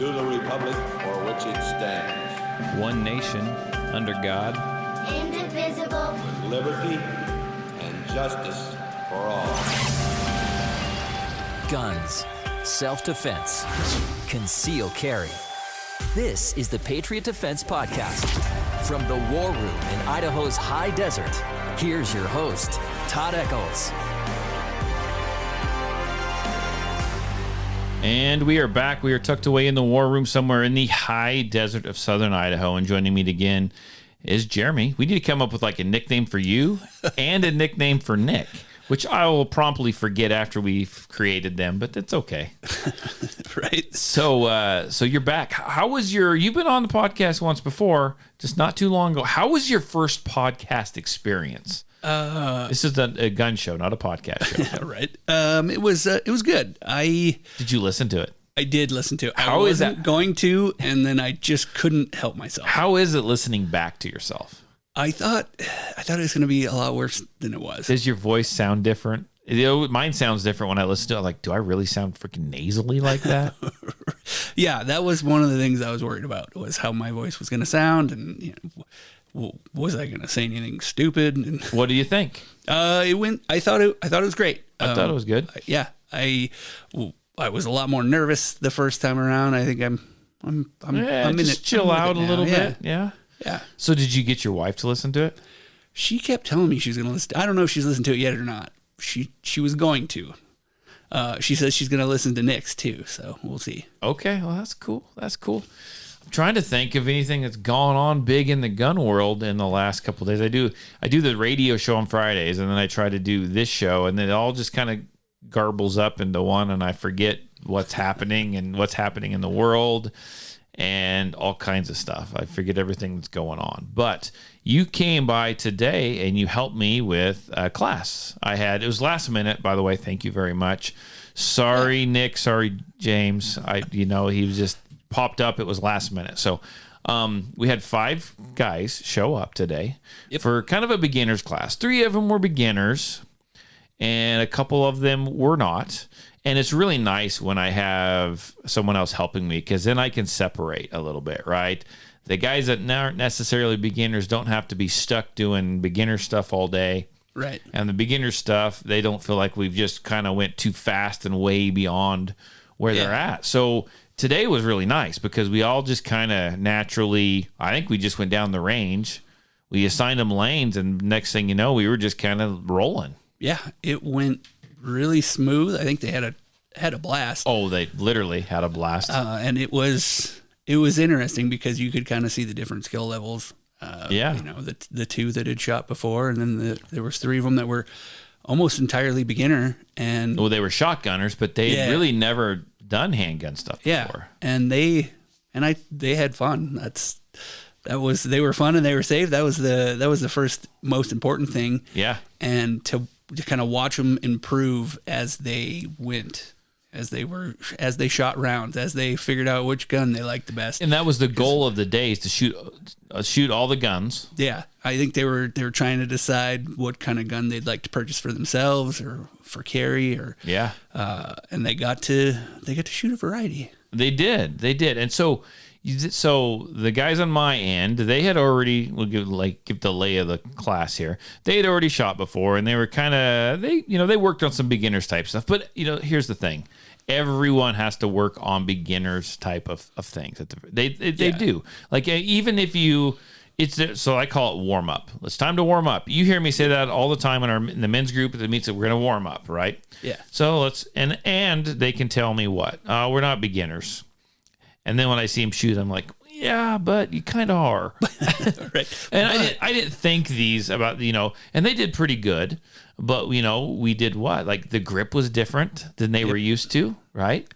to the republic for which it stands. One nation, under God. Indivisible. With liberty and justice for all. Guns, self-defense, concealed carry. This is the Patriot Defense Podcast. From the war room in Idaho's high desert, here's your host, Todd Echols. And we are back. We are tucked away in the war room somewhere in the high desert of southern Idaho. And joining me again is Jeremy. We need to come up with like a nickname for you and a nickname for Nick, which I will promptly forget after we've created them, but that's okay. Right. So you're back. How was you've been on the podcast once before, just not too long ago. How was your first podcast experience? This is a gun show, not a podcast show. Right. It was good. Did you listen to it? I did listen to it. How is that going to, and then I just couldn't help myself. How is it listening back to yourself? I thought it was going to be a lot worse than it was. Does your voice sound different? Mine sounds different when I listen to it. Like, do I really sound freaking nasally like that? Yeah, that was one of the things I was worried about, was how my voice was going to sound, and was I going to say anything stupid? And what do you think? I thought it was great. I thought it was good. Yeah, I was a lot more nervous the first time around. I think I'm in just it. Chill out a little bit. Yeah. Yeah. So did you get your wife to listen to it? She kept telling me she was going to listen. I don't know if she's listened to it yet or not. She was going to. She says she's going to listen to Nick's too, so we'll see. Okay, well, that's cool. I'm trying to think of anything that's gone on big in the gun world in the last couple of days. I do the radio show on Fridays, and then I try to do this show, and then it all just kind of garbles up into one, and I forget what's happening and what's happening in the world and all kinds of stuff. I forget everything that's going on. But you came by today and you helped me with a class I had. It was last minute, by the way. Thank you very much. Sorry, Nick. Sorry, James. He was just popped up. It was last minute. So we had 5 guys show up today for kind of a beginner's class. 3 of them were beginners and a couple of them were not. And it's really nice when I have someone else helping me, because then I can separate a little bit, right? The guys that aren't necessarily beginners don't have to be stuck doing beginner stuff all day. Right. And the beginner stuff, they don't feel like we've just kind of went too fast and way beyond where they're at. So today was really nice because we all just kind of naturally, I think we just went down the range. We assigned them lanes, and next thing you know, we were just kind of rolling. Yeah, it went really smooth. I think they had a blast. Oh, they literally had a blast. And it was interesting because you could kind of see the different skill levels. The 2 that had shot before, and then there was 3 of them that were almost entirely beginner. And they were shotgunners, but they had really never done handgun stuff before. Yeah, and they had fun. They were fun and they were safe. That was the first most important thing. Yeah, and to kind of watch them improve as they went, as they shot rounds, as they figured out which gun they liked the best. And that was the goal of the day, is to shoot all the guns. Yeah, I think they were trying to decide what kind of gun they'd like to purchase for themselves or for carry, or and they got to shoot a variety. They did, and so the guys on my end, they had already, we'll give the lay of the class here. They had already shot before, and they were kind of, they worked on some beginners type stuff. But here's the thing: everyone has to work on beginners type of things. They do. Like, even if so I call it warm up. It's time to warm up. You hear me say that all the time in the men's group that meets that we're going to warm up, right? Yeah. So and they can tell me what we're not beginners. And then when I see him shoot, I'm like, yeah, but you kind of are. Right. And I didn't think these about, and they did pretty good. But, we did what? Like, the grip was different than they were used to, right?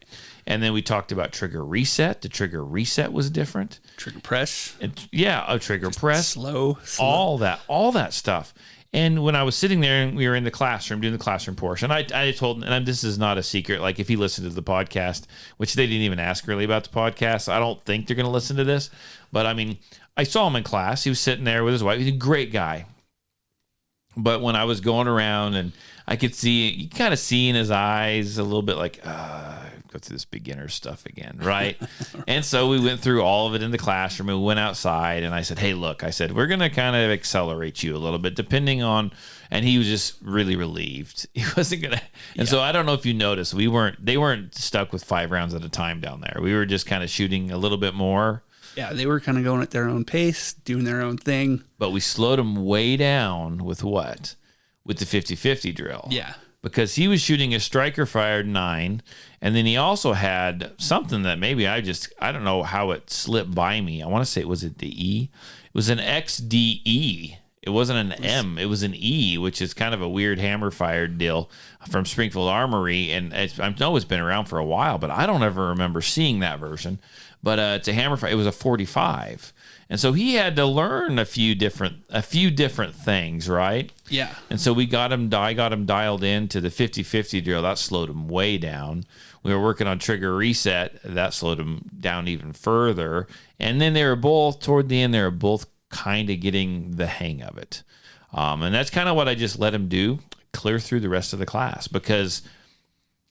And then we talked about trigger reset. The trigger reset was different. Trigger press. A trigger press. Slow. All that stuff. And when I was sitting there and we were in the classroom doing the classroom portion, I told, and this is not a secret, like if he listened to the podcast, which they didn't even ask really about the podcast, I don't think they're going to listen to this. But I mean, I saw him in class. He was sitting there with his wife. He's a great guy. But when I was going around and I could see, you kind of see in his eyes a little bit like, go through this beginner stuff again, right? And so we went through all of it in the classroom, and we went outside, and I said, hey, look, I said, we're going to kind of accelerate you a little bit depending on, and he was just really relieved. He wasn't going to, and so I don't know if you noticed, they weren't stuck with 5 rounds at a time down there. We were just kind of shooting a little bit more. Yeah, they were kind of going at their own pace, doing their own thing. But we slowed them way down with what? With the 50-50 drill. Yeah. Because he was shooting a striker fired 9, and then he also had something that maybe I don't know how it slipped by me. I want to say, was it the E? It was an XDE. It wasn't an M. It was an E, which is kind of a weird hammer fired deal from Springfield Armory. And I know it's been around for a while, but I don't ever remember seeing that version. But it's a hammer fire. It was a 45. And so he had to learn a few different things, right? Yeah. And so I got him dialed into the 50-50 drill. That slowed him way down. We were working on trigger reset. That slowed him down even further. And then toward the end, they were both kind of getting the hang of it. And that's kind of what I just let him do, clear through the rest of the class, because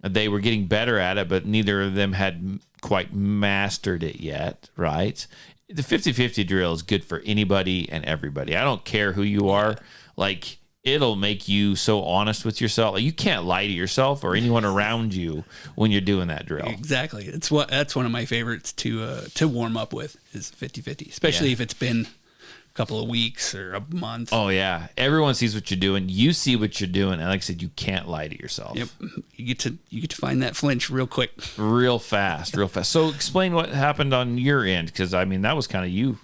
they were getting better at it, but neither of them had quite mastered it yet, right? The 50-50 drill is good for anybody and everybody. I don't care who you are. Like, it'll make you so honest with yourself. Like, you can't lie to yourself or anyone around you when you're doing that drill. Exactly. That's one of my favorites to warm up with is 50-50, especially if it's been a couple of weeks or a month. Oh yeah, everyone sees what you're doing. You see what you're doing, and like I said, you can't lie to yourself. Yep, you get to find that flinch real quick, real fast. So explain what happened on your end, because I mean that was kind of you,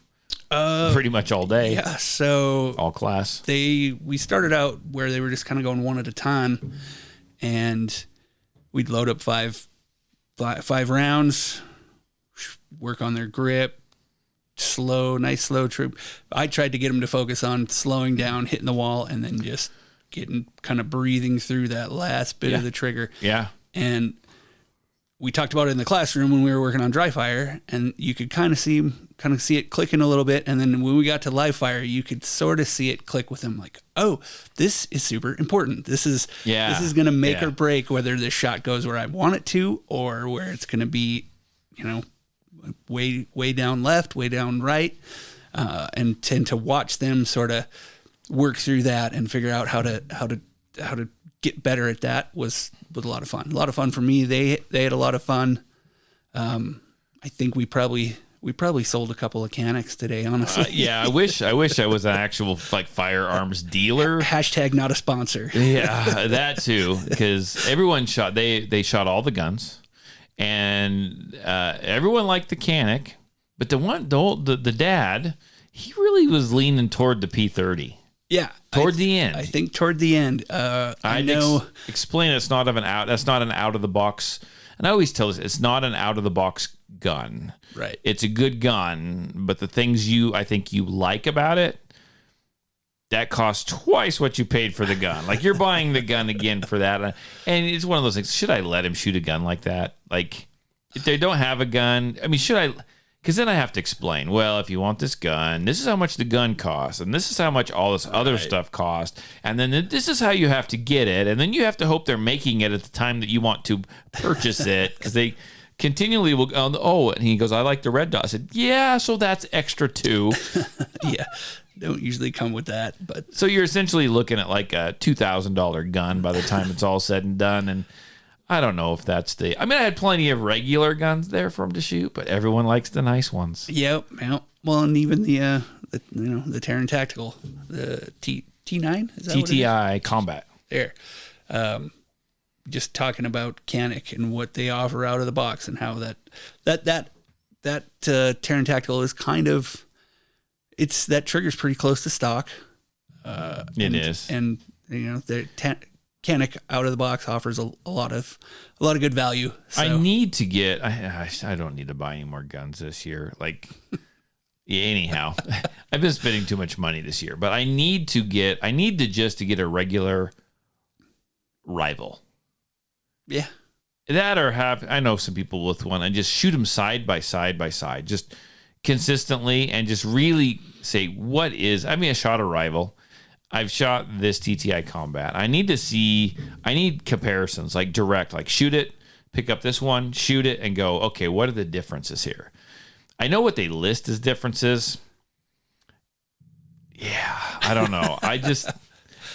pretty much all day. Yeah, so all class. We started out where they were just kind of going one at a time, and we'd load up five rounds, work on their grip. Nice slow trip. I tried to get him to focus on slowing down, hitting the wall, and then just getting kind of breathing through that last bit of the trigger. Yeah. And we talked about it in the classroom when we were working on dry fire, and you could kind of see it clicking a little bit. And then when we got to live fire, you could sort of see it click with him, like, oh, this is super important. This is going to make or break whether this shot goes where I want it to or where it's going to be, way down left, way down right, and tend to watch them sort of work through that and figure out how to get better at that was a lot of fun. A lot of fun for me. They had a lot of fun. I think we probably sold a couple of Canics today, honestly. Yeah, I wish I was an actual firearms dealer. # not a sponsor. Yeah, that too, because everyone shot. They shot all the guns. And everyone liked the Canic, but the dad, he really was leaning toward the P30. Yeah, toward the end. I think toward the end. I know. Explain it's not that's not an out of the box. And I always tell us it's not an out of the box gun. Right. It's a good gun, but the things I think you like about it, that costs twice what you paid for the gun. Like, you're buying the gun again for that. And it's one of those things. Should I let him shoot a gun like that? Like, if they don't have a gun, I mean, should I? Because then I have to explain, well, if you want this gun, this is how much the gun costs. And this is how much all this other stuff costs. And then this is how you have to get it. And then you have to hope they're making it at the time that you want to purchase it. Because they continually will go, oh, and he goes, I like the red dot. I said, yeah, so that's extra too. Yeah. Don't usually come with that, but so you're essentially looking at like a $2,000 gun by the time it's all said and done. And I don't know if that's I mean, I had plenty of regular guns there for him to shoot, but everyone likes the nice ones. Yep. Well, and even the Terran Tactical, the T9, is that TTI Combat. There. Just talking about Canic and what they offer out of the box and how that Terran Tactical is kind of. That trigger's pretty close to stock. It is, and the Canic out of the box offers a lot of good value. So. I need to get. I don't need to buy any more guns this year. Like, anyhow, I've been spending too much money this year. But I need to get a regular rival. Yeah, that or I know some people with one and just shoot them side by side just. Consistently and just really say I shot a rival. I've shot this TTI Combat. I need comparisons, like direct, like shoot it, pick up this one, shoot it, and go, okay, what are the differences here? I know what they list as differences. Yeah, I don't know. I just,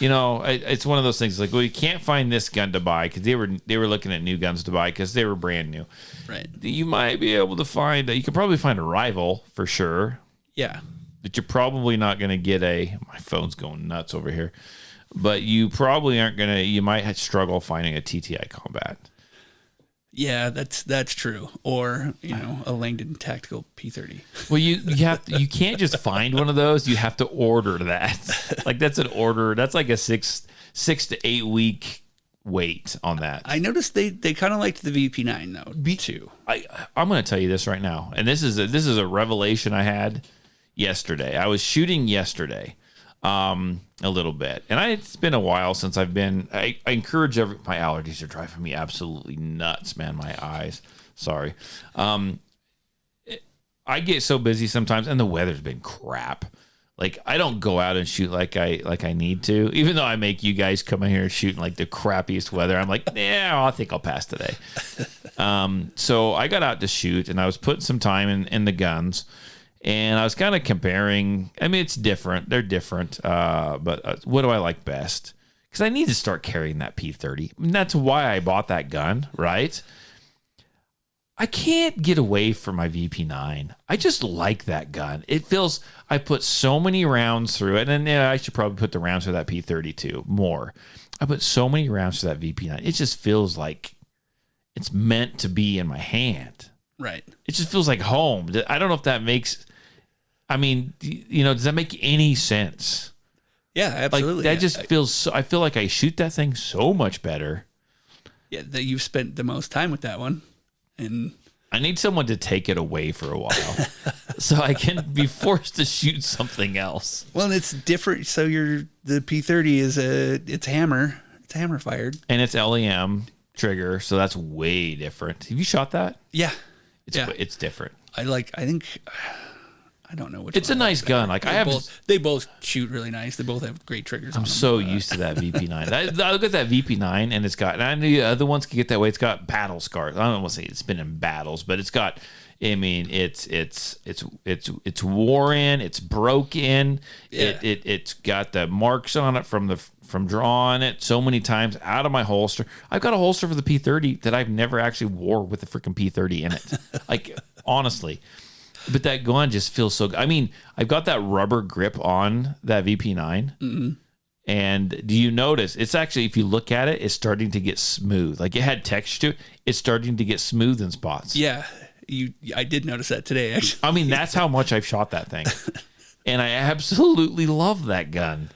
it's one of those things like, well, you can't find this gun to buy because they were looking at new guns to buy because they were brand new. Right. You might be able to find, you could probably find a rival for sure. Yeah. But you're probably not going to get my phone's going nuts over here. But you probably aren't going to, you might struggle finding a TTI Combat. Yeah, that's true. Or, a Langdon Tactical P30. Well, you can't just find one of those. You have to order that. Like that's an order. That's like a 6 to 8 week wait on that. I noticed they kind of liked the VP9 though, too. I'm going to tell you this right now. And this is a revelation I had yesterday. I was shooting yesterday. A little bit, and it's been a while since I've been. I encourage my allergies are driving me absolutely nuts, man. My eyes, sorry. I get so busy sometimes, and the weather's been crap. Like I don't go out and shoot like I need to, even though I make you guys come in here shooting like the crappiest weather. I'm like, I think I'll pass today. So I got out to shoot, and I was putting some time in the guns. And I was kind of comparing. I mean, it's different. They're different. But what do I like best? Because I need to start carrying that P30. And that's why I bought that gun, right? I can't get away from my VP9. I just like that gun. It feels, I put so many rounds through it. And I should probably put the rounds through that P30 too, more. I put so many rounds through that VP9. It just feels like it's meant to be in my hand. Right. It just feels like home. I don't know if that makes... I mean, does that make any sense? Yeah, absolutely. Like that just feels so, I feel like I shoot that thing so much better. Yeah, that you've spent the most time with that one. And I need someone to take it away for a while so I can be forced to shoot something else. Well, it's different. So the P30 it's hammer fired. And it's LEM trigger, so that's way different. Have you shot that? Yeah. It's different. I don't know which. It's a nice gun. Like they both shoot really nice. They both have great triggers. I'm so used to that VP9. I look at that VP9 and and I know the other ones can get that way. It's got battle scars. I don't want to say it's been in battles, but it's got. I mean, it's worn. It's broken. Yeah. It's got the marks on it from drawing it so many times out of my holster. I've got a holster for the P30 that I've never actually wore with the freaking P30 in it. Like honestly. But that gun just feels so good. I mean, I've got that rubber grip on that VP9. Mm-hmm. And do you notice, it's actually, if you look at it, it's starting to get smooth. Like it had texture to it. It's starting to get smooth in spots. Yeah. I did notice that today, actually. I mean, that's how much I've shot that thing. And I absolutely love that gun.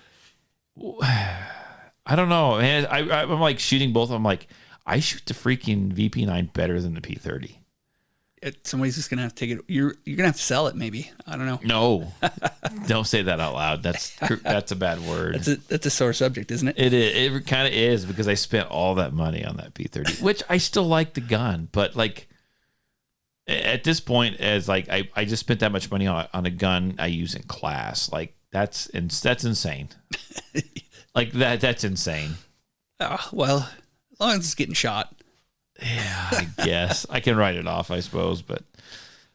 I don't know. Man, I'm like shooting both. I'm like, I shoot the freaking VP9 better than the P30. Somebody's just gonna have to take it. You're gonna have to sell it, maybe. I don't know. No, don't say that out loud. That's a bad word. That's a sore subject, isn't it? It is. It kind of is because I spent all that money on that P30, which I still like the gun, but like at this point, as like I just spent that much money on a gun I use in class. Like that's insane. Like that's insane. Oh, well, as long as it's getting shot. Yeah, I guess I can write it off, I suppose, but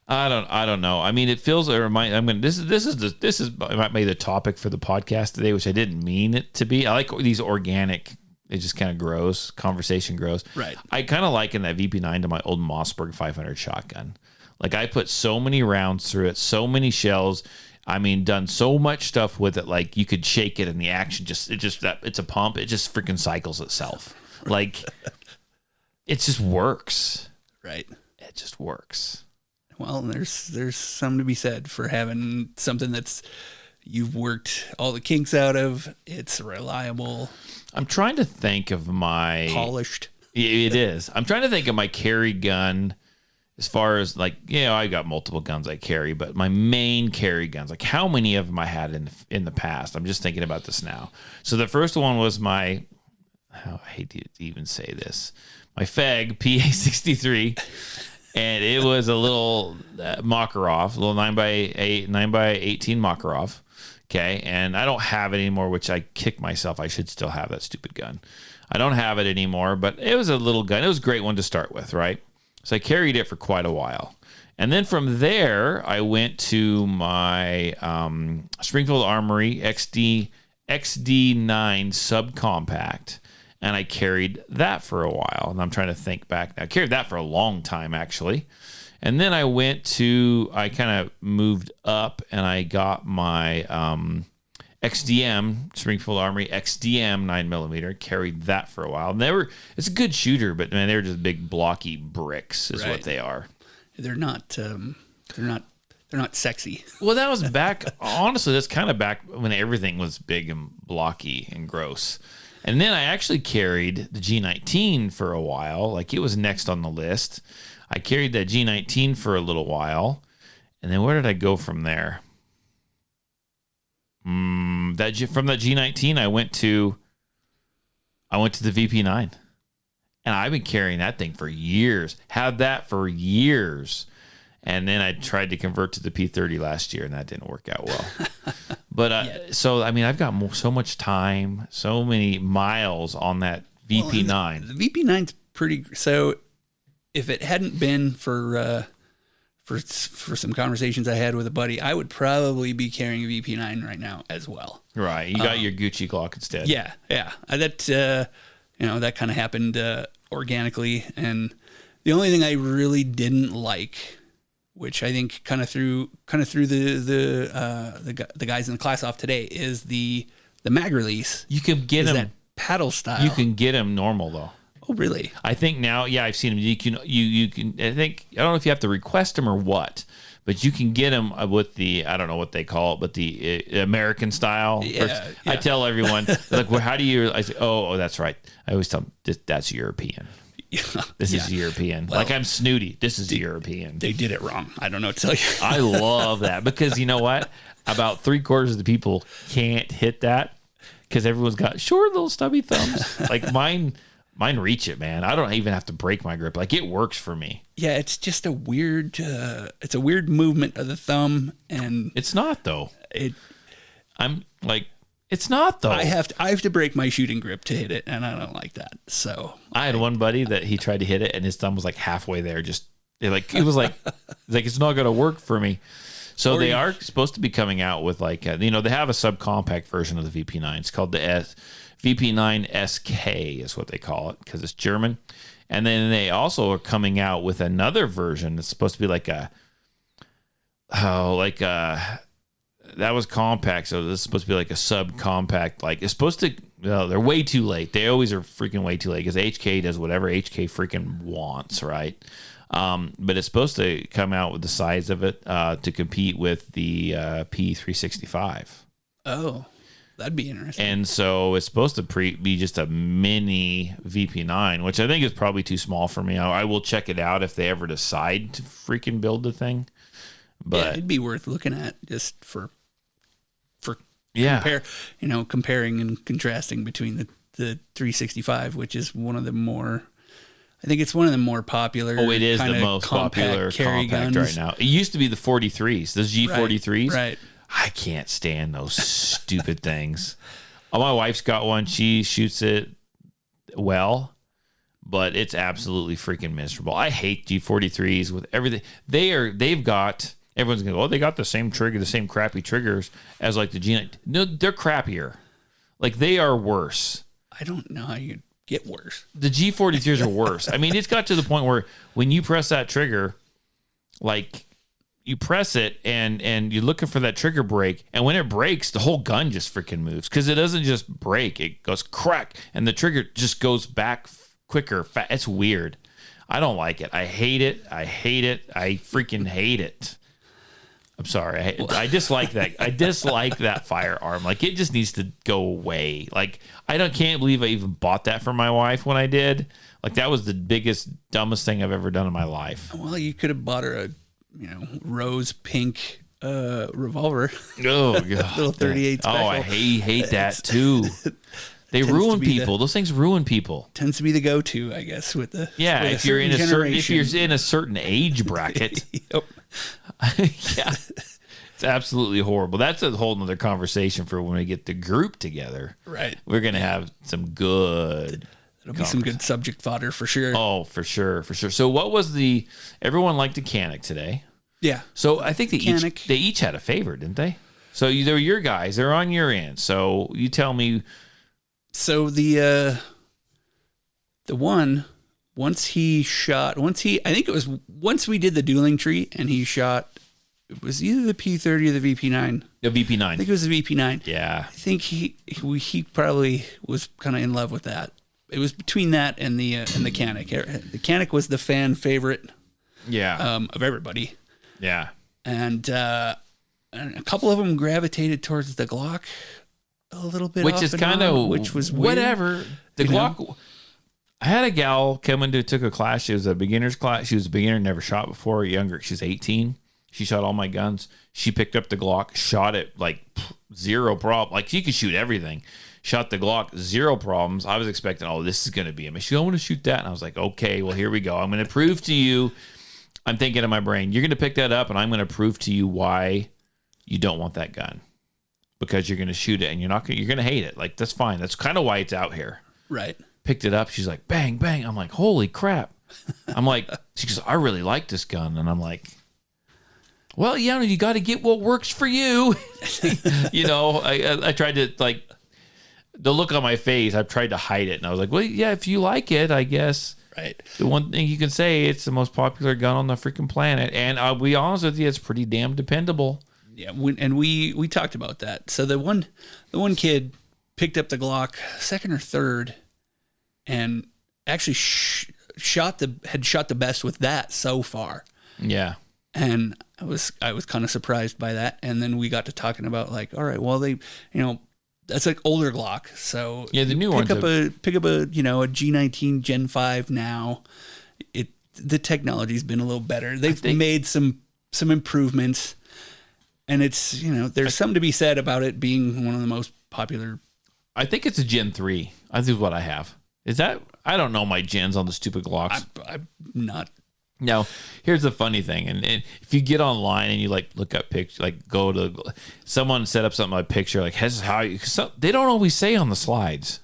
I don't know. I mean, it feels. This is might be the topic for the podcast today, which I didn't mean it to be. I like these organic. It just kind of grows. Conversation grows. Right. I kind of liken that VP9 to my old Mossberg 500 shotgun. Like I put so many rounds through it, so many shells. I mean, done so much stuff with it. Like you could shake it, and the action it's a pump. It just freaking cycles itself. Like. It just works. Right. It just works. Well, there's something to be said for having something that's you've worked all the kinks out of. It's reliable. I'm trying to think of my... Polished. It is. I'm trying to think of my carry gun as far as like, I got multiple guns I carry, but my main carry guns, like how many of them I had in the past. I'm just thinking about this now. So the first one was I hate to even say this. My FEG PA63, and it was a little Makarov, a little 9x18 Makarov, Okay, and I don't have it anymore, which I kick myself. I should still have that stupid gun. I don't have it anymore, but it was a little gun. It was a great one to start with, right? So I carried it for quite a while. And then from there, I went to my Springfield Armory XD9 subcompact, and I carried that for a while. And I'm trying to think back. I carried that for a long time, actually. And then I kind of moved up, and I got my XDM, Springfield Armory XDM 9mm, carried that for a while. And it's a good shooter, but man, they're just big blocky bricks is what they are. They're not sexy. Well, that was back, honestly, that's kind of back when everything was big and blocky and gross. And then I actually carried the G19 for a while. Like, it was next on the list. I carried that G19 for a little while. And then where did I go from there? From that G19, I went to the VP9. And I've been carrying that thing for years. Had that for years. And then I tried to convert to the P30 last year, and that didn't work out well. But so, I mean, I've got so much time, so many miles on that VP9. Well, the VP9's pretty. So, if it hadn't been for some conversations I had with a buddy, I would probably be carrying a VP9 right now as well. Right, you got your Gucci Glock instead. Yeah. That kind of happened organically, and the only thing I really didn't like, which I think kind of threw the guys in the class off today, is the mag release. You can get them that paddle style. You can get them normal though. Oh, really? I think now, yeah, I've seen them. You can. I think, I don't know if you have to request them or what, but you can get them with the, I don't know what they call it, but the American style. Yeah. I tell everyone, like, well, how do you? I say, oh, that's right. I always tell them that's European. Yeah. This is European. Well, like, I'm snooty. This is European. They did it wrong. I don't know what to tell you. I love that, because you know what? About 3/4 of the people can't hit that because everyone's got short little stubby thumbs. Like mine reach it, man. I don't even have to break my grip. Like, it works for me. Yeah, it's just a weird. It's a weird movement of the thumb, and it's not though. It's not though. I have to break my shooting grip to hit it, and I don't like that. So I had one buddy that he tried to hit it, and his thumb was like halfway there. It was like it's not going to work for me. So they are supposed to be coming out with they have a subcompact version of the VP9. It's called the VP9 SK is what they call it, because it's German. And then they also are coming out with another version that's supposed to be that was compact, so this is supposed to be like a subcompact. Like, it's supposed to. Well, they're way too late. They always are freaking way too late, because HK does whatever HK freaking wants, right? But it's supposed to come out with the size of it to compete with the P365. Oh, that'd be interesting. And so it's supposed to be just a mini VP9, which I think is probably too small for me. I will check it out if they ever decide to freaking build the thing. But yeah, it'd be worth looking at just for comparing and contrasting between the 365, which is one of the more, I think it's one of the more popular. Oh, it is the most popular carry compact guns right now. It used to be the 43s, those G43s. Right. I can't stand those stupid things. Oh, my wife's got one. She shoots it well, but it's absolutely freaking miserable. I hate G43s with everything. They've got. Everyone's going to go, oh, they got the same trigger, the same crappy triggers as like the G9. No, they're crappier. Like, they are worse. I don't know how you get worse. The G43s are worse. I mean, it's got to the point where when you press that trigger, like, you press it and you're looking for that trigger break. And when it breaks, the whole gun just freaking moves, because it doesn't just break. It goes crack and the trigger just goes back quicker. It's weird. I don't like it. I hate it. I freaking hate it. I'm sorry. I dislike that. I dislike that firearm. Like, it just needs to go away. Like, can't believe I even bought that for my wife when I did. Like, that was the biggest, dumbest thing I've ever done in my life. Well, you could have bought her a, rose pink revolver. Oh, God. Little 38 special. Oh, I hate that too. They ruin people. Those things ruin people. Tends to be the go-to, I guess, with the if you're in a certain age bracket. Yep. Yeah. It's absolutely horrible. That's a whole nother conversation for when we get the group together. Right. We're going to have some good... It'll be some good subject fodder for sure. Oh, for sure. So what was everyone liked the Canic today. Yeah. So I think they each had a favorite, didn't they? So they were your guys. They're on your end. So you tell me. So the one, once we did the dueling tree and he shot, it was either the P30 or the VP9. The VP9. I think it was the VP9. Yeah. I think he probably was kind of in love with that. It was between that and the Canic. The Canic was the fan favorite. Yeah. Of everybody. Yeah. And a couple of them gravitated towards the Glock a little bit, which is kind of, which was weird. Whatever. The Glock. Know? I had a gal come into took a class. She was a beginner's class. She was a beginner, never shot before. Younger. She's 18. She shot all my guns. She picked up the Glock, shot it like zero problem. Like she could shoot everything. Shot the Glock, zero problems. I was expecting, this is going to be a mission. I want to shoot that. And I was like, okay, well, here we go. I'm going to prove to you. I'm thinking in my brain, you're going to pick that up and I'm going to prove to you why you don't want that gun. Because you're going to shoot it and you're going to hate it. Like, that's fine. That's kind of why it's out here. Right. Picked it up. She's like, bang, bang. I'm like, holy crap. I'm like, she goes, I really like this gun. And I'm like, well, you got to get what works for you. I tried to the look on my face, I've tried to hide it. And I was like, well, yeah, if you like it, I guess. Right. The one thing you can say, it's the most popular gun on the freaking planet. And I'll be honest with you, it's pretty damn dependable. Yeah. We talked about that. So the one kid picked up the Glock second or third and actually shot the best with that so far. Yeah. And I was kind of surprised by that. And then we got to talking about all right, well, they, that's like older Glock. So yeah, the new ones pick up a a G19 Gen 5 now. The technology's been a little better. They've made some improvements, and it's there's something to be said about it being one of the most popular. I think it's a Gen 3. I think is what I have. Is that I don't know my gens on the stupid Glocks. I'm not. Now, here's the funny thing, and if you get online and you look up pictures, go to someone set up something like picture, this is how they don't always say on the slides,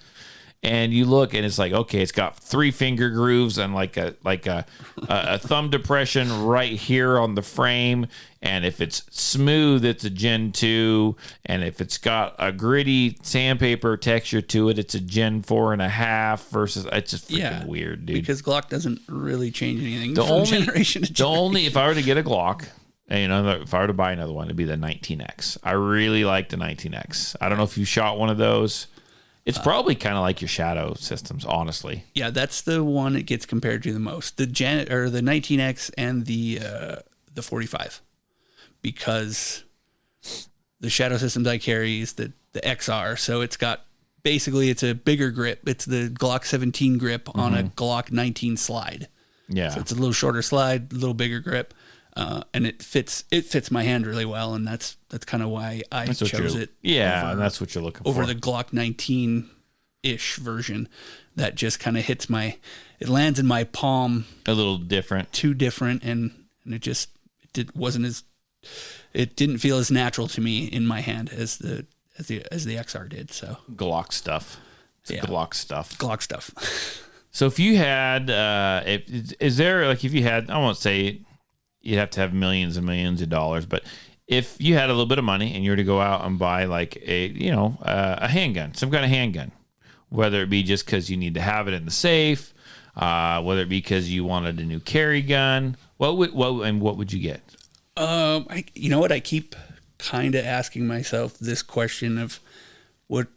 and you look and it's okay, it's got 3 finger grooves and a thumb depression right here on the frame, and if it's smooth, it's a Gen 2, and if it's got a gritty sandpaper texture to it, it's a Gen 4.5 versus it's just freaking weird, dude. Because Glock doesn't really change anything from generation to generation. If I were to get a Glock, if I were to buy another one, it'd be the 19X. I really like the 19X. I don't know if you shot one of those. It's probably kind of like your Shadow systems, honestly. Yeah, that's the one it gets compared to the most. The 19X and the 45. Because the Shadow systems I carry is the XR, so it's a bigger grip. It's the Glock 17 grip on a Glock 19 slide. Yeah, so it's a little shorter slide, a little bigger grip, and it fits my hand really well, and that's kind of why I chose it. Yeah, and that's what you're looking for over the Glock 19-ish version. That just kind of it lands in my palm a little different, too different, and it didn't feel as natural to me in my hand as the XR did. So Glock stuff. Glock stuff. So if you had, is there if you had, I won't say you'd have to have millions and millions of dollars, but if you had a little bit of money and you were to go out and buy a handgun, some kind of handgun, whether it be just because you need to have it in the safe, whether it be because you wanted a new carry gun, what would you get? I keep kind of asking myself this question of what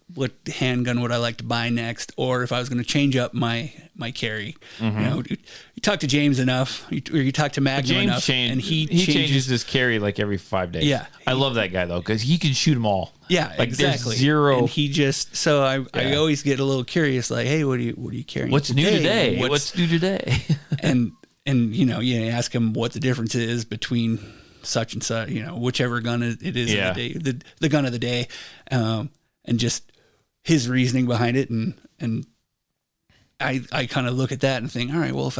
handgun would I like to buy next, or if I was going to change up my carry. You talk to James enough, you talk to Magnum enough, and he changes his carry every 5 days. Yeah, I love that guy though, because he can shoot them all. Yeah, exactly. Zero. And he just I always get a little curious, hey, what are you carrying? What's new today? What's new today? and you ask him what the difference is between such and such, whichever gun it is of the day, the gun of the day, and just his reasoning behind it. And I kind of look at that and think, all right, well,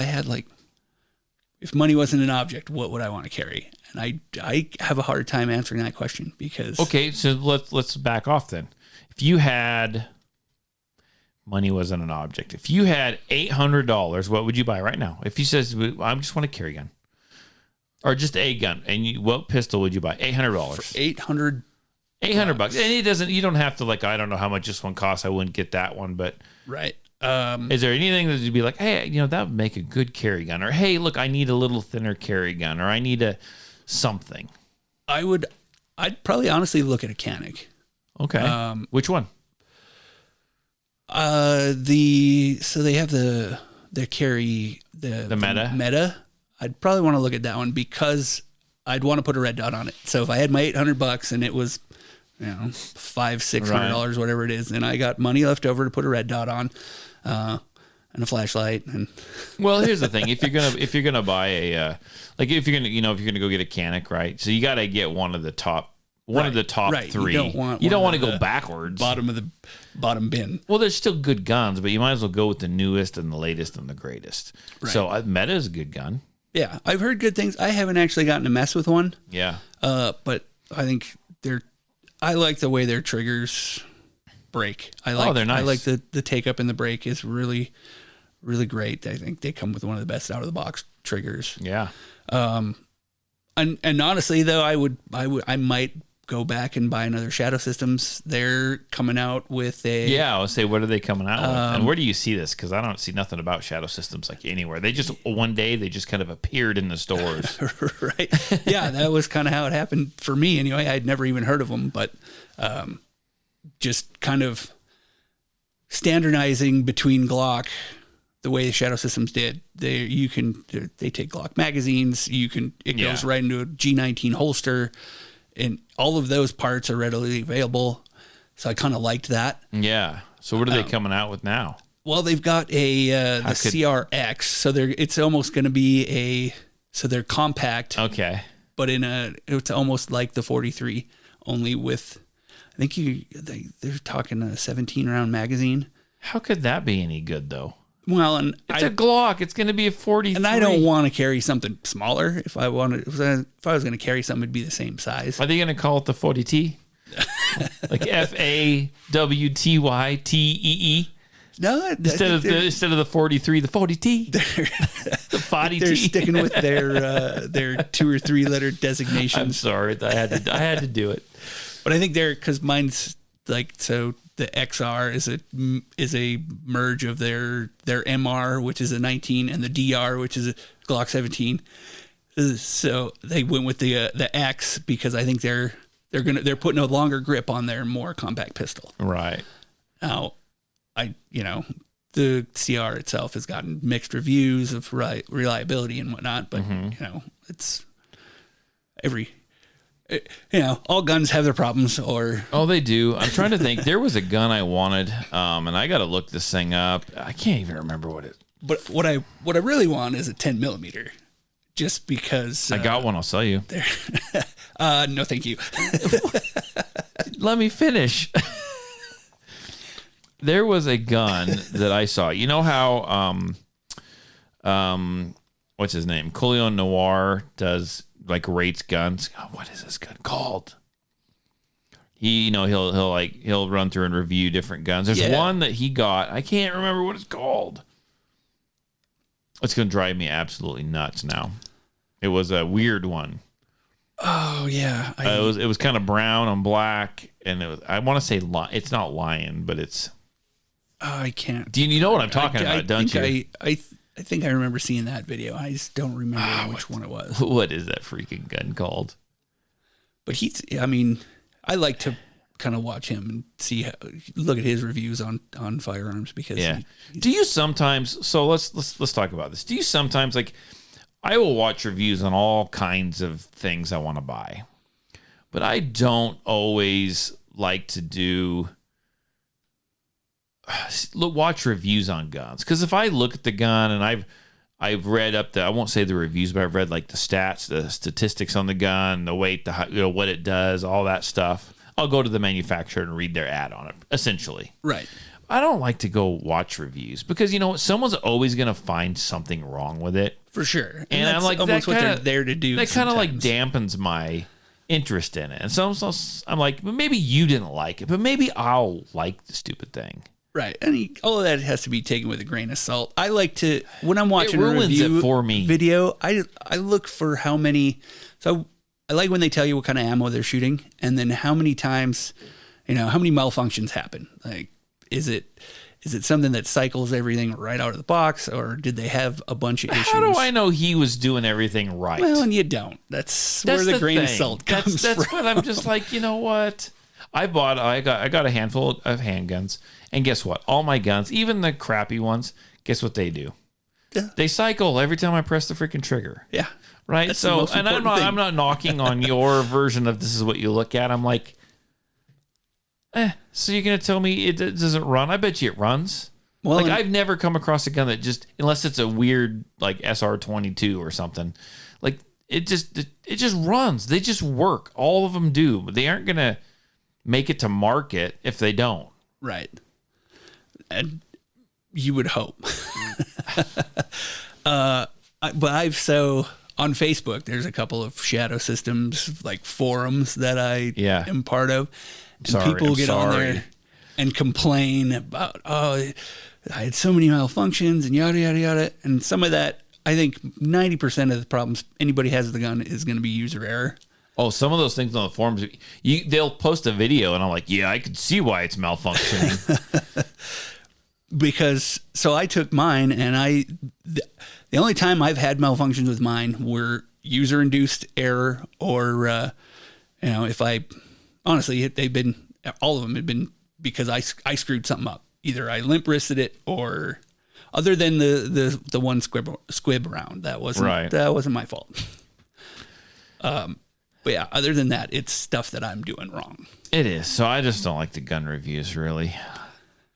if money wasn't an object, what would I want to carry? And I have a hard time answering that question because Okay, so let's back off then. If you had money wasn't an object. If you had $800, what would you buy right now? If you says I just want a carry gun. Or just a gun, and what pistol would you buy? $800. $800. $800, and it doesn't. You don't have to I don't know how much this one costs. I wouldn't get that one, but Right. Is there anything that you'd be like, hey, that would make a good carry gun, or hey, look, I need a little thinner carry gun, or I need a something. I'd probably honestly look at a Canic. Okay. Which one? So they have the carry the Meta. I'd probably want to look at that one because I'd want to put a red dot on it. So if I had my $800 and it was, $500-$600, whatever it is, and I got money left over to put a red dot on, and a flashlight. And well, here's the thing: if you're gonna buy a if you're gonna go get a Canic, right? So you got to get one of the top right. three. You don't want to go backwards. Bottom of the bottom bin. Well, there's still good guns, but you might as well go with the newest and the latest and the greatest. Right. So Meta is a good gun. Yeah, I've heard good things. I haven't actually gotten to mess with one. Yeah. But I think I like the way their triggers break. They're nice. I like the take up in the break is really, really great. I think they come with one of the best out of the box triggers. Yeah. And honestly though, I might go back and buy another Shadow Systems. They're coming out with I would say, what are they coming out with? And where do you see this? Because I don't see nothing about Shadow Systems anywhere. They just one day they just kind of appeared in the stores. Right. Yeah, that was kind of how it happened for me anyway. I'd never even heard of them, but just kind of standardizing between Glock the way Shadow Systems did. They take Glock magazines, it goes right into a G19 holster. And all of those parts are readily available. So I kind of liked that. Yeah. So what are they coming out with now? Well, they've got the CRX. So it's almost going to be they're compact. Okay. But it's almost like the 43, only with, I think they're talking a 17 round magazine. How could that be any good though? Well, and it's a Glock. It's going to be a 43. And I don't want to carry something smaller. If I was going to carry something, it'd be the same size. Are they going to call it the 40T? Like FAWTYTEE? No, instead of the 43, the 40T. The 40T. They're sticking with their 2 or 3 letter designations. I'm sorry, I had to do it. But I think because mine's the XR is a merge of their MR, which is a 19, and the DR, which is a Glock 17. So they went with the X because I think they're putting a longer grip on their more compact pistol. Right. Now, the CR itself has gotten mixed reviews of reliability and whatnot, but it's all guns have their problems. They do. I'm trying to think. There was a gun I wanted, and I got to look this thing up. I can't even remember what it. But what I really want is a 10 millimeter, just because I got one. I'll sell you. No, thank you. Let me finish. There was a gun that I saw. You know how what's his name? Coleon Noir does rates guns. God, what is this gun called? He'll run through and review different guns. There's one that he got. I can't remember what it's called. It's going to drive me absolutely nuts now. It was a weird one. Oh yeah. It was kind of brown on black, and I want to say it's not Lion, but it's. I can't. Do you know what I'm talking about? Don't you? I think I remember seeing that video. I just don't remember which one it was. What is that freaking gun called? But I like to kind of watch him and look at his reviews on firearms because do you sometimes, so let's talk about this. Do you sometimes I will watch reviews on all kinds of things I want to buy, but I don't always like to watch reviews on guns, because if I look at the gun and I've read up I won't say the reviews, but I've read the stats, the statistics on the gun, the weight, what it does, all that stuff. I'll go to the manufacturer and read their ad on it, essentially. Right. I don't like to go watch reviews because someone's always going to find something wrong with it. For sure. And that's I'm like, almost that what kinda, they're there to do. That kind of like sometimes. dampens my interest in it. And so I'm like, well, maybe you didn't like it, but maybe I'll like the stupid thing. Right. And all of that has to be taken with a grain of salt. I like to, when I'm watching a ruins review it for me. video, I look for how many, so I like when they tell you what kind of ammo they're shooting and then how many times, how many malfunctions happen. Like, is it something that cycles everything right out of the box, or did they have a bunch of issues? How do I know he was doing everything right? Well, and you don't. That's where the grain of salt comes That's from. what I'm just like, you know what? I got a handful of handguns, and guess what? All my guns, even the crappy ones, guess what they do? Yeah. They cycle every time I press the freaking trigger. Yeah. Right. That's the So, most and important thing. I'm not knocking on your version of this is what you look at. I'm like, so you're gonna tell me it doesn't run? I bet you it runs. Well, Like and- I've never come across a gun that just, unless it's a weird like SR22 or something, like it just runs. They just work. All of them do, but they aren't gonna make it to market if they don't. Right. And you would hope. On Facebook, there's a couple of Shadow Systems like forums that I am part of. And people get on there and complain about, I had so many malfunctions and yada, yada, yada. And some of that, I think 90% of the problems anybody has with the gun is going to be user error. Oh, some of those things on the forums, they'll post a video and I'm like, yeah, I could see why it's malfunctioning. Because, so I took mine and the only time I've had malfunctions with mine were user-induced error or, if honestly, all of them had been because I screwed something up. Either I limp wristed it or, other than the one squib round, that wasn't my fault. But yeah, other than that, it's stuff that I'm doing wrong. It is. So I just don't like the gun reviews, really.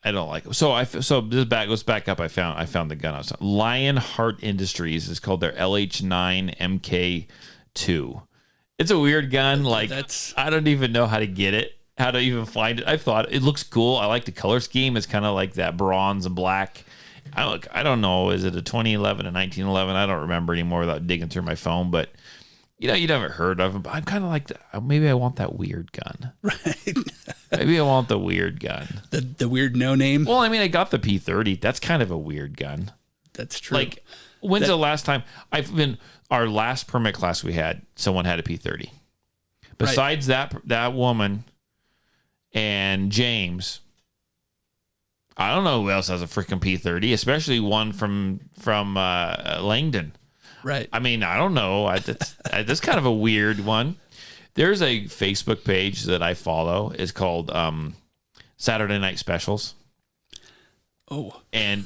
I don't like it. So let's back up. I found the gun outside. Lionheart Industries is called their LH9 MK2. It's a weird gun. Like I don't even know how to get it, how to even find it. I thought it looks cool. I like the color scheme. It's kind of like that bronze and black. I don't know. Is it a 2011, a 1911? I don't remember anymore without digging through my phone, but you never heard of them. But I'm kind of like, maybe I want that weird gun. Right. Maybe I want the weird gun. The weird no name. Well, I mean, I got the P30. That's kind of a weird gun. That's true. Like, when's the last time our last permit class we had, someone had a P30. Besides that woman and James, I don't know who else has a freaking P30, especially one from Langdon. Right. I mean, I don't know. That's kind of a weird one. There's a Facebook page that I follow. It's called Saturday Night Specials. Oh. And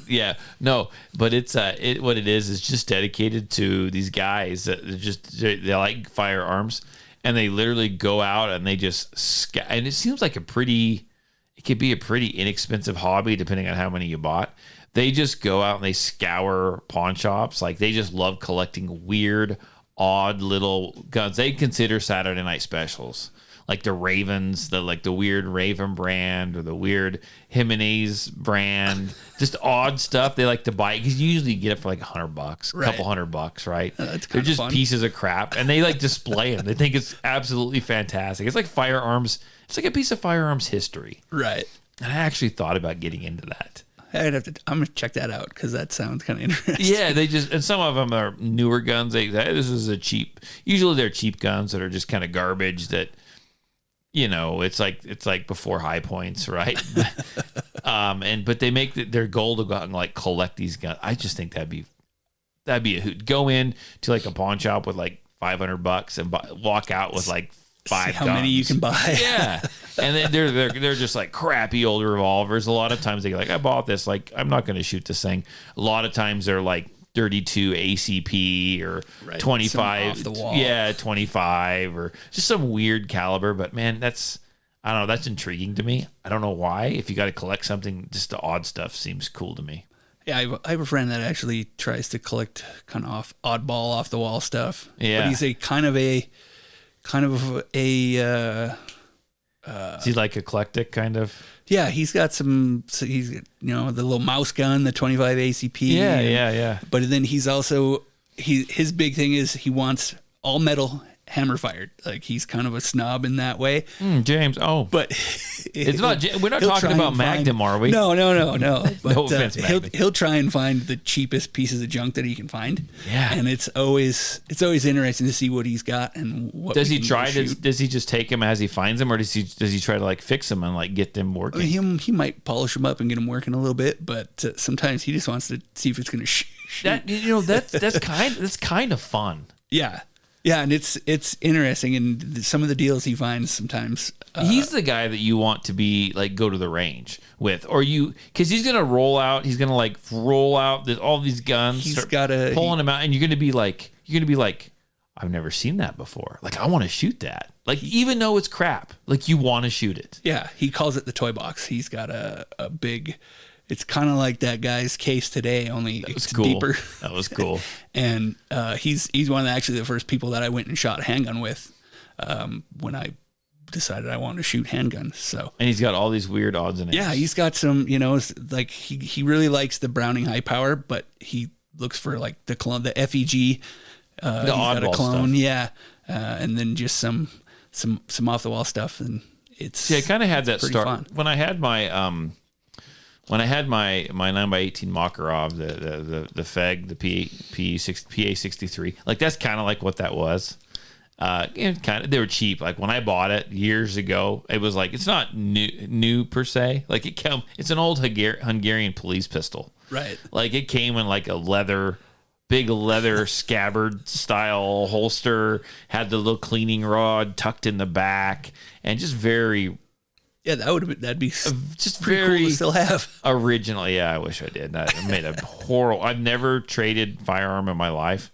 but it's what it is just dedicated to these guys that they like firearms, and they literally go out and they just and it seems like it could be a pretty inexpensive hobby depending on how many you bought. They just go out and they scour pawn shops. Like they just love collecting weird, odd little guns. They consider Saturday Night Specials. Like the Ravens, the weird Raven brand or the weird Jimenez brand, just odd stuff they like to buy because you usually get it for like $100, a couple $100, right? They're just fun. Pieces of crap, and they like display them. They think it's absolutely fantastic. It's like firearms. It's like a piece of firearms history, right? And I actually thought about getting into that. I'm gonna check that out because that sounds kind of interesting. Yeah, and some of them are newer guns. This is a cheap. Usually they're cheap guns that are just kind of garbage that. It's like before High Points, right? But they make their goal to go out and like collect these guns. I just think that'd be a hoot. Go in to like a pawn shop with like $500 and walk out with like 5 how guns. many you can buy. Yeah, and then they're just like crappy old revolvers. A lot of times they like, I bought this. Like I'm not going to shoot this thing. A lot of times they're like 32 ACP or 25 off the wall. 25 or just some weird caliber, but man, that's intriguing to me. I don't know why. If you got to collect something, just the odd stuff seems cool to me. Yeah, I have a friend that actually tries to collect kind of oddball off the wall stuff. Yeah, but he's a kind of a is he like eclectic kind of? Yeah, he's got the little mouse gun, the 25 ACP. Yeah. But then he's also his big thing is he wants all metal hammer fired. Like he's kind of a snob in that way. James. Oh, But it's not. We're not talking about Magnum, are we? No. But No offense, Magnum. he'll try and find the cheapest pieces of junk that he can find. Yeah. And it's always interesting to see what he's got and what Does we he can try go to? shoot. Does he just take them as he finds them, or does he try to like fix them and like get them working? He might polish them up and get them working a little bit, but sometimes he just wants to see if it's going to shoot. That's kind of fun. Yeah, and it's interesting, and some of the deals he finds sometimes. He's the guy that you want to be like go to the range with, or because he's gonna roll out all these guns. He's start gotta- pulling them out, and you're gonna be like, I've never seen that before. Like I want to shoot that. Like even though it's crap, like you want to shoot it. Yeah, he calls it the toy box. He's got a big. It's kind of like that guy's case today, only it's Cool. deeper. That was cool. And he's one of the first people that I went and shot a handgun with when I decided I wanted to shoot handguns. So And he's got all these weird odds and ends. yeah, he's got some, like he really likes the Browning high power, but he looks for like the clone, the FEG. He's got a oddball clone, stuff. yeah, and then just some off the wall stuff, and it's. See, I kind of had that pretty start fun. when I had my my 9x18 Makarov, the FEG, the PA63. Like that's kind of like what that was. They were cheap. Like when I bought it years ago, it was like it's not new per se. Like it's an old Hungarian police pistol. Right. Like it came in like a big leather scabbard style holster, had the little cleaning rod tucked in the back, and just very. Yeah, that'd be Just pretty very cool to still have. original. Yeah, I wish I did. I made a horrible. I've never traded firearm in my life,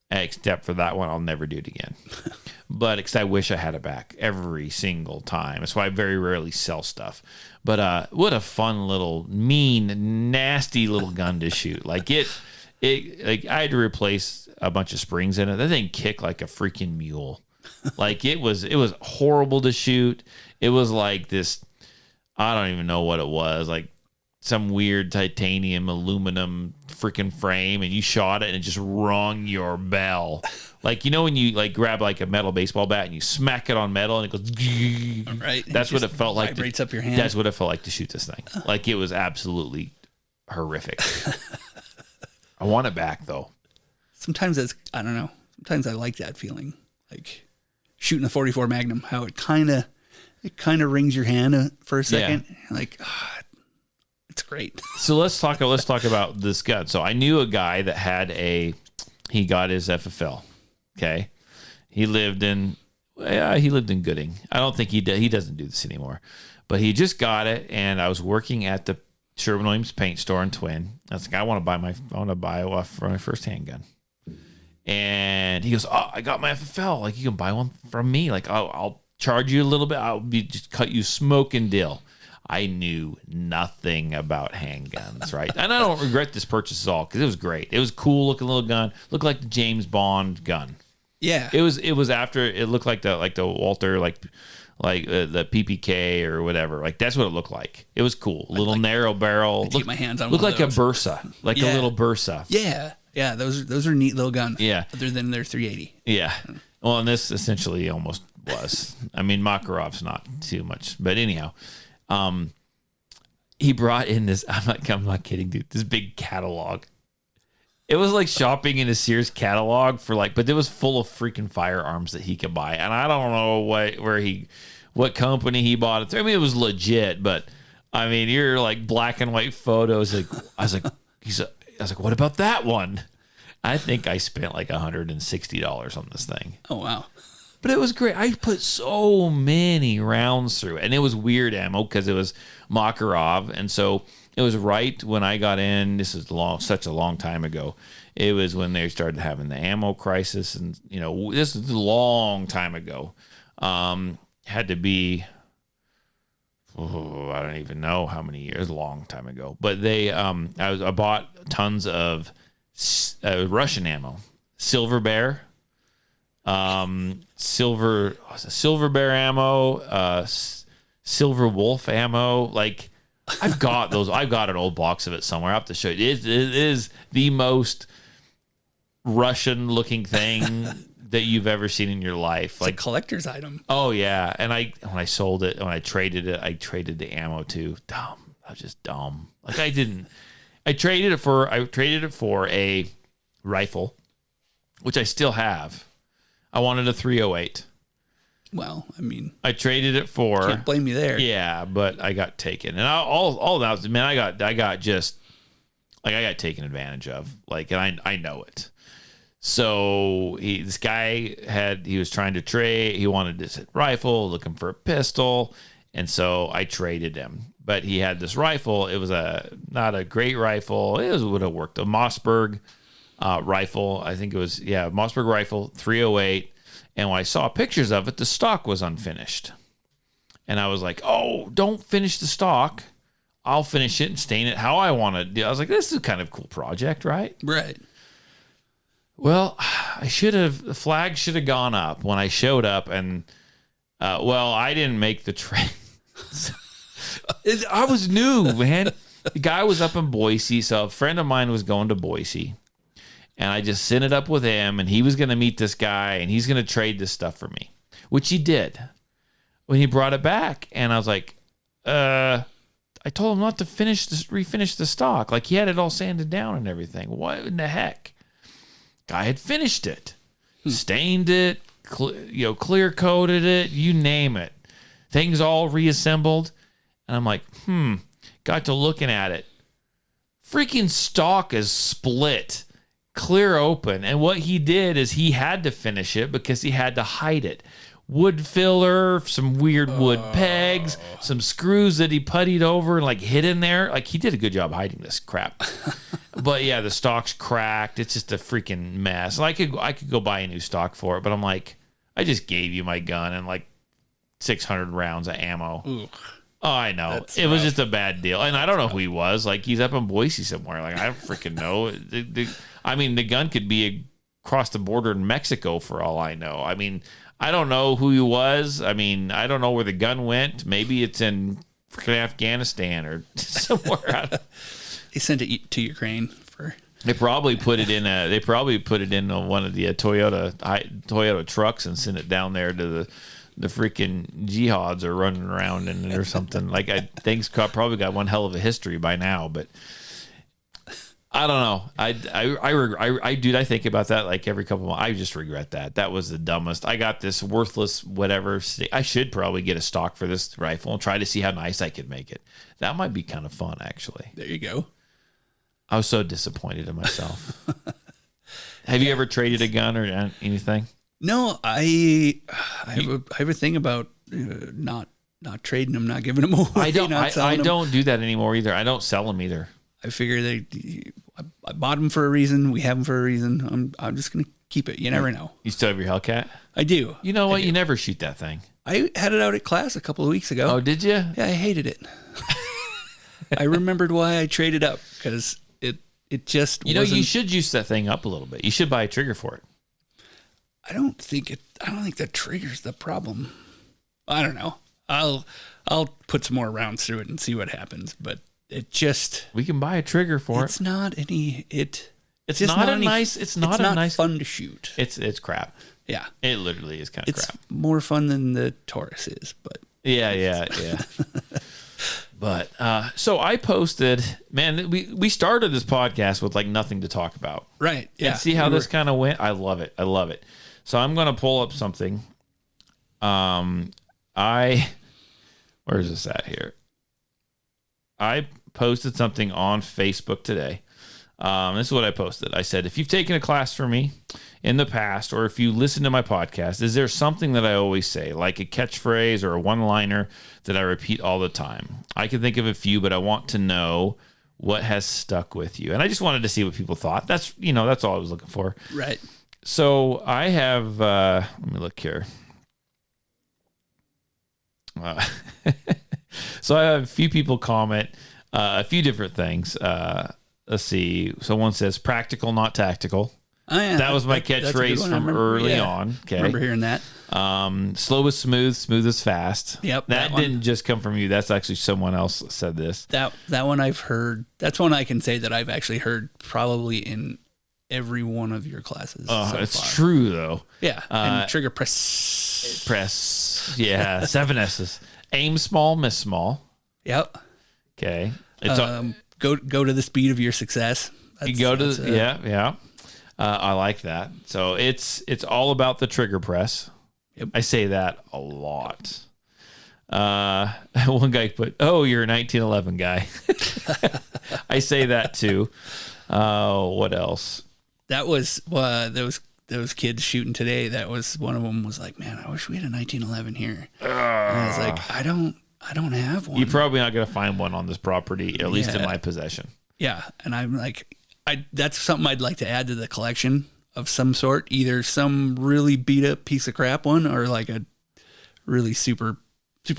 except for that one. I'll never do it again. But because I wish I had it back every single time. That's why I very rarely sell stuff. But what a fun little, mean, nasty little gun to shoot. Like like I had to replace a bunch of springs in it. That thing kicked like a freaking mule. Like it was horrible to shoot. It was like this, I don't even know what it was, like some weird titanium aluminum freaking frame, and you shot it and it just rung your bell. Like, when you like grab like a metal baseball bat and you smack it on metal and it goes, right. That's what it felt like. Vibrates up your hand. That's what it felt like to shoot this thing. Like it was absolutely horrific. I want it back though. Sometimes I don't know. Sometimes I like that feeling, like shooting a 44 Magnum. How it kind of rings your hand for a second. Yeah. Like, it's great. So let's talk about this gun. So I knew a guy that he got his FFL. Okay. He lived in Gooding. I don't think he doesn't do this anymore, but he just got it. And I was working at the Sherwin-Williams paint store in Twin. I was like, I want to buy one for my first handgun. And he goes, "Oh, I got my FFL. Like you can buy one from me. Like I'll charge you a little bit. Just cut you smoking deal." I knew nothing about handguns, right? And I don't regret this purchase at all because it was great. It was a cool looking little gun. Looked like the James Bond gun. Yeah. It was after it looked like the Walter the PPK or whatever. Like that's what it looked like. It was cool. A little narrow barrel. Get my hands on looked one like of a those. Bursa, like Yeah. a little Bursa. Yeah. Yeah. Those are neat little guns. Yeah. Other than their 380. Yeah. Well, and this essentially almost was. I mean, Makarov's not too much, but anyhow, he brought in this. I'm not kidding, dude. This big catalog. It was like shopping in a Sears catalog but it was full of freaking firearms that he could buy, and I don't know what company he bought it through. I mean, it was legit, but I mean, you're like black and white photos. Like I was like, what about that one? I think I spent like $160 on this thing. Oh, wow. But it was great. I put so many rounds through it. And it was weird ammo because it was Makarov. And so it was right when I got in. This is such a long time ago. It was when they started having the ammo crisis. And, this is a long time ago. Had to be, I don't even know how many years, a long time ago. But I bought tons of Russian ammo. Silver Bear. Silver Bear ammo, Silver Wolf ammo. Like I've got those. I've got an old box of it somewhere. I have to show you. It is the most Russian looking thing that you've ever seen in your life. It's like a collector's item. Oh yeah. And when I sold it, when I traded it, I traded the ammo too. Dumb. I was just dumb. Like I traded it for a rifle, which I still have. I wanted a 308. Well, I mean, I traded it for. Can't blame you there. Yeah, but I got taken, and all that was, man. I got taken advantage of. Like, and I know it. So this guy he was trying to trade. He wanted this rifle, looking for a pistol, and so I traded him. But he had this rifle. It was not a great rifle. It would have worked. A Mossberg rifle. I think it was Mossberg rifle 308. And when I saw pictures of it, the stock was unfinished. And I was like, oh, don't finish the stock. I'll finish it and stain it how I want to do. I was like, this is kind of a cool project, right? Right. Well, the flag should have gone up when I showed up. And, I didn't make the trade. I was new, man. The guy was up in Boise. So a friend of mine was going to Boise. And I just sent it up with him, and he was going to meet this guy, and he's going to trade this stuff for me, which he did when he brought it back. And I was like, I told him not to refinish the stock. Like, he had it all sanded down and everything. What in the heck? Guy had finished it, stained it, clear coated it, you name it. Things all reassembled. And I'm like, got to looking at it. Freaking stock is split. Clear open. And what he did is he had to finish it because he had to hide it. Wood filler, some weird wood pegs, some screws that he puttied over and like hid in there. Like, he did a good job hiding this crap. But yeah, the stock's cracked. It's just a freaking mess. I could go buy a new stock for it, but I'm like, I just gave you my gun and like 600 rounds of ammo. Ooh. Oh, I know. That's it was rough. just a bad deal. And I don't know who he was. Like, he's up in Boise somewhere. Like, I don't freaking know. The gun could be across the border in Mexico for all I know. I mean, I don't know who he was. I mean, I don't know where the gun went. Maybe it's in freaking Afghanistan or somewhere. They sent it to Ukraine for. They probably put it in one of the Toyota trucks and sent it down there to the freaking jihads are running around in it or something. Like, things probably got one hell of a history by now, but I don't know. I think about that like every couple of months. I just regret that. That was the dumbest. I got this worthless whatever. I should probably get a stock for this rifle and try to see how nice I could make it. That might be kind of fun, actually. There you go. I was so disappointed in myself. Have you ever traded a gun or anything? No, I have a thing about not trading them, not giving them away. I don't do that anymore either. I don't sell them either. I figure I bought them for a reason. We have them for a reason. I'm just gonna keep it. You never know. You still have your Hellcat? I do. You know what? You never shoot that thing. I had it out at class a couple of weeks ago. Oh, did you? Yeah, I hated it. I remembered why I traded up because it just you should juice that thing up a little bit. You should buy a trigger for it. I don't think the trigger's the problem. I don't know. I'll put some more rounds through it and see what happens, but we can buy a trigger for it. It's not nice fun to shoot. It's crap. Yeah. It literally is kind of crap. It's more fun than the Taurus is, but yeah. But so I posted, man, we started this podcast with like nothing to talk about. Right. Yeah. And see how this kind of went? I love it. So I'm going to pull up something. Where is this at here? I posted something on Facebook today. This is what I posted. I said, if you've taken a class from me in the past, or if you listen to my podcast, is there something that I always say, like a catchphrase or a one-liner that I repeat all the time? I can think of a few, but I want to know what has stuck with you. And I just wanted to see what people thought. That's all I was looking for. Right. So I have, let me look here. So I have a few people comment a few different things. Let's see. Someone says practical, not tactical. Oh, yeah. That was my catchphrase from early on. Okay. I remember hearing that. Slow is smooth, smooth is fast. Yep. That didn't just come from you. That's actually someone else said this. That one I've heard. That's one I can say that I've actually heard probably in every one of your classes. It's far. true though. Yeah, and trigger press. Yeah, 7 S's. Aim small, miss small. Yep. Okay. Go to the speed of your success. You go to yeah. I like that. So it's all about the trigger press. Yep. I say that a lot. One guy put, "Oh, you're a 1911 guy." I say that too. What else? That was those kids shooting today. That was one of them was like, "Man, I wish we had a 1911 here." And I was like, "I don't have one." You're probably not going to find one on this property, at least in my possession. Yeah, and I'm like, that's something I'd like to add to the collection of some sort. Either some really beat up piece of crap one, or like a really super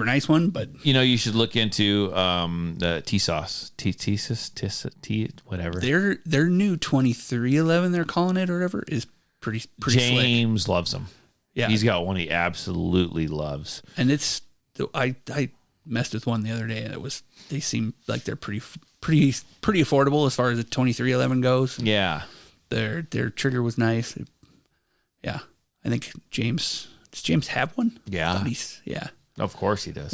nice one. But you should look into the T-Sauce, whatever. Their new 2311, they're calling it or whatever, is pretty James slick. Loves them. Yeah, he's got one he absolutely loves, and it's I messed with one the other day, and they seem like they're pretty affordable as far as the 2311 goes. Yeah, their trigger was nice. Yeah, I think does James have one? Yeah, yeah. Of course he does.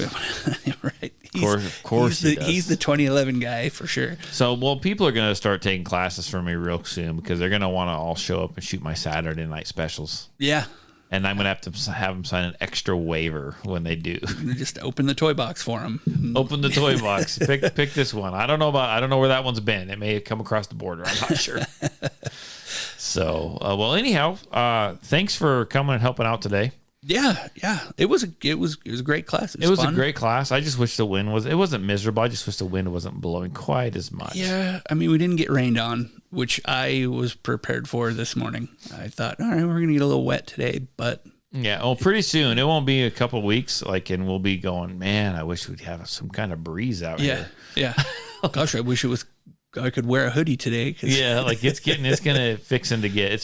Right. Of course he does. He's the 2011 guy for sure. So, people are going to start taking classes from me real soon because they're going to want to all show up and shoot my Saturday night specials. Yeah. And I'm going to have them sign an extra waiver when they do. Just open the toy box for them. Open the toy box. Pick this one. I don't know where that one's been. It may have come across the border. I'm not sure. So, anyhow, thanks for coming and helping out today. Yeah. It was a great class. It was a great class. I just wish the wind it wasn't miserable. I just wish the wind wasn't blowing quite as much. Yeah. I mean, we didn't get rained on, which I was prepared for this morning. I thought, all right, we're going to get a little wet today, but yeah. Well, pretty soon. It won't be a couple of weeks, and we'll be going, man, I wish we'd have some kind of breeze out here. Yeah. Gosh, I wish I could wear a hoodie today. Yeah. It's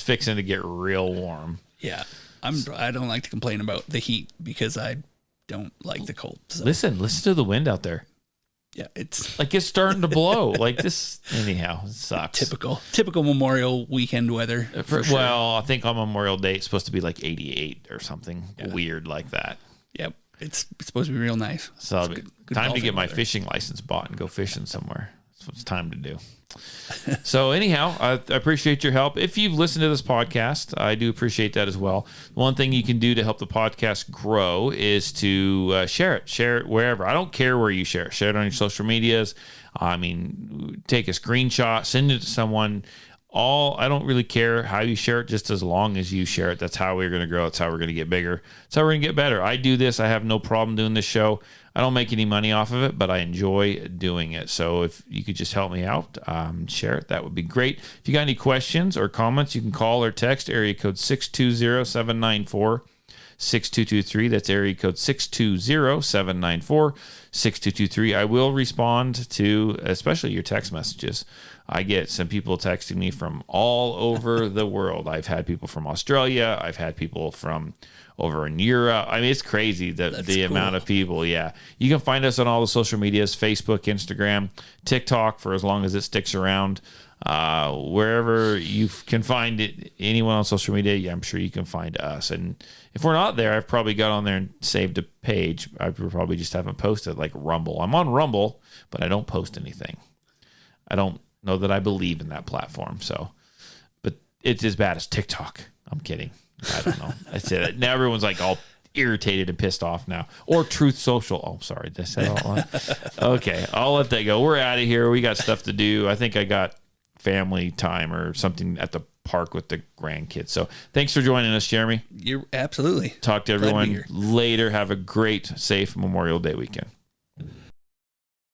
fixing to get real warm. Yeah. I don't like to complain about the heat because I don't like the cold. So. Listen to the wind out there. Yeah, it's starting to blow. This anyhow, it sucks. Typical Memorial weekend weather. For sure. Well, I think on Memorial Day it's supposed to be 88 or something weird like that. Yep, it's supposed to be real nice. So good time to get my fishing license bought and go fishing somewhere. That's what it's time to do. So anyhow, I appreciate your help. If you've listened to this podcast, I do appreciate that as well. One thing you can do to help the podcast grow is to share it wherever. I don't care where you share it on your social medias. I mean, take a screenshot, send it to someone. I don't really care how you share it, just as long as you share it. That's how we're going to grow. That's how we're going to get bigger. That's how we're going to get better. I do this. I have no problem doing this show. I don't make any money off of it, but I enjoy doing it. So if you could just help me out, share it, that would be great. If you got any questions or comments, you can call or text area code 620-794-6223. That's area code 620-794-6223. I will respond to especially your text messages. I get some people texting me from all over the world. I've had people from Australia. I've had people from over in Europe. I mean, it's crazy the amount of people. Yeah. You can find us on all the social medias, Facebook, Instagram, TikTok, for as long as it sticks around. Wherever you can find it, anyone on social media, I'm sure you can find us. And if we're not there, I've probably got on there and saved a page. I probably just haven't posted, like Rumble. I'm on Rumble, but I don't post anything. I don't know that I believe in that platform. So, but it's as bad as TikTok. I'm kidding. I don't know. I say that now. Everyone's all irritated and pissed off now. Or Truth Social. Oh, sorry. Did I say that all wrong? Okay, I'll let that go. We're out of here. We got stuff to do. I think I got family time or something at the park with the grandkids. So thanks for joining us, Jeremy. You're absolutely. Talk to everyone later. Have a great, safe Memorial Day weekend.